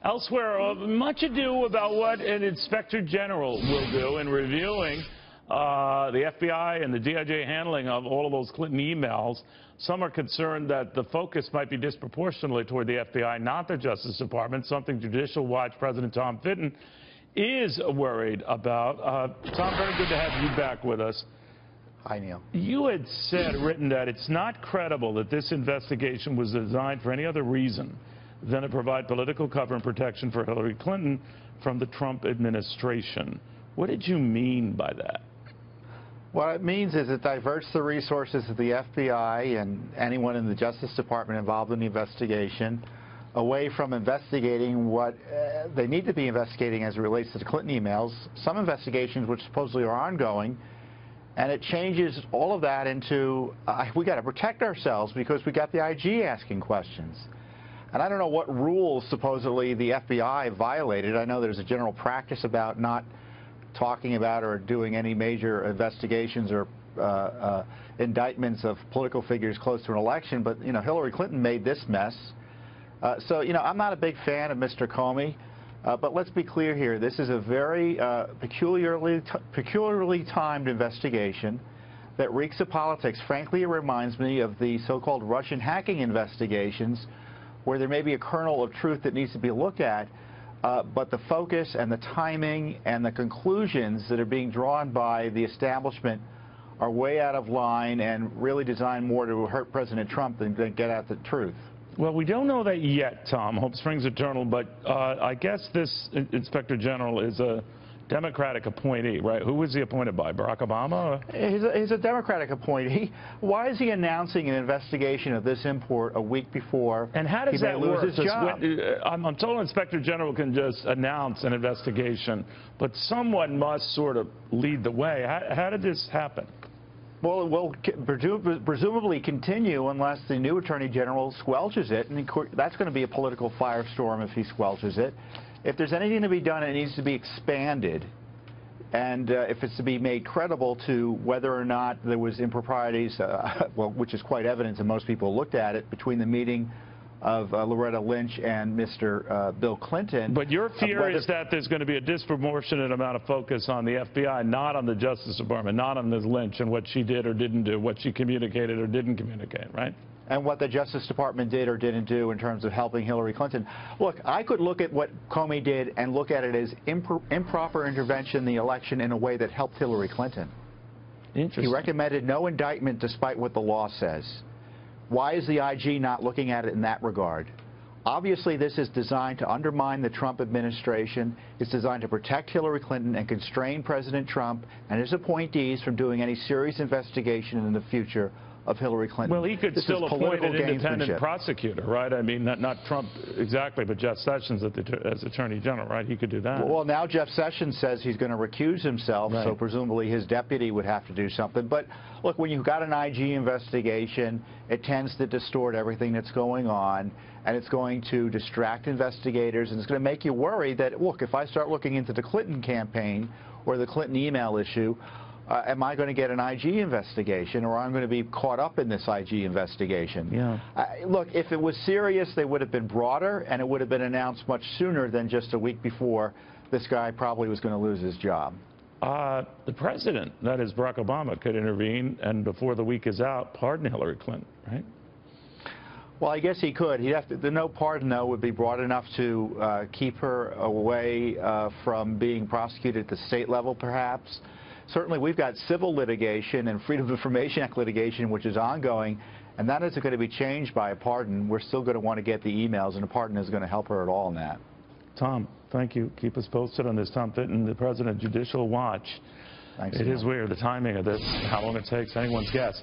Elsewhere, much ado about what an inspector general will do in reviewing the FBI and the DOJ handling of all of those Clinton emails. Some are concerned that the focus might be disproportionately toward the FBI, not the Justice Department, something Judicial Watch President Tom Fitton is worried about. Tom, very good to have you back with us. Hi, Neil. You had written that it's not credible that this investigation was designed for any other reason than to provide political cover and protection for Hillary Clinton from the Trump administration. What did you mean by that? What it means is it diverts the resources of the FBI and anyone in the Justice Department involved in the investigation away from investigating what they need to be investigating as it relates to the Clinton emails, some investigations which supposedly are ongoing, and it changes all of that into, we got to protect ourselves because we got the IG asking questions. And I don't know what rules supposedly the FBI violated. I know there's a general practice about not talking about or doing any major investigations or indictments of political figures close to an election, but, you know, Hillary Clinton made this mess. So, you know, I'm not a big fan of Mr. Comey, but let's be clear here. This is a very peculiarly timed investigation that reeks of politics. Frankly, it reminds me of the so-called Russian hacking investigations, where there may be a kernel of truth that needs to be looked at, but the focus and the timing and the conclusions that are being drawn by the establishment are way out of line and really designed more to hurt President Trump than get at the truth. Well, we don't know that yet, Tom. Hope springs eternal, but I guess this Inspector General is a Democratic appointee, right? Who was he appointed by? Barack Obama? He's a Democratic appointee. Why is he announcing an investigation of this import a week before? And how does that work? His job? I'm told Inspector General can just announce an investigation, but someone must sort of lead the way. How did this happen? Well, it will presumably continue unless the new Attorney General squelches it, and that's going to be a political firestorm if he squelches it. If there's anything to be done, it needs to be expanded, and if it's to be made credible to whether or not there was improprieties, well, which is quite evident, and most people looked at it, between the meeting of Loretta Lynch and Mr. Bill Clinton. But your fear is that there's going to be a disproportionate amount of focus on the FBI, not on the Justice Department, not on Ms. Lynch and what she did or didn't do, what she communicated or didn't communicate, right? And what the Justice Department did or didn't do in terms of helping Hillary Clinton. Look, I could look at what Comey did and look at it as improper intervention in the election in a way that helped Hillary Clinton. Interesting. He recommended no indictment despite what the law says. Why is the IG not looking at it in that regard? Obviously, this is designed to undermine the Trump administration. It's designed to protect Hillary Clinton and constrain President Trump and his appointees from doing any serious investigation in the future of Hillary Clinton. Well, he could still appoint an independent prosecutor, right? I mean, not Trump exactly, but Jeff Sessions as Attorney General, right? He could do that. Well, now Jeff Sessions says he's going to recuse himself, right. So presumably his deputy would have to do something. But look, when you've got an IG investigation, it tends to distort everything that's going on, and it's going to distract investigators, and it's going to make you worry that, look, if I start looking into the Clinton campaign or the Clinton email issue, am I going to get an IG investigation, or I'm going to be caught up in this IG investigation? Yeah. Look, if it was serious, they would have been broader, and it would have been announced much sooner than just a week before this guy probably was going to lose his job. The president, that is Barack Obama, could intervene and before the week is out, pardon Hillary Clinton, right? Well, I guess he could. He'd have to, the no pardon, though, would be broad enough to keep her away from being prosecuted at the state level, perhaps. Certainly, we've got civil litigation and Freedom of Information Act litigation, which is ongoing, and that isn't going to be changed by a pardon. We're still going to want to get the emails, and a pardon isn't going to help her at all in that. Tom, thank you. Keep us posted on this. Tom Fitton, the president of Judicial Watch. Thanks. It is weird, the timing of this, how long it takes, anyone's guess.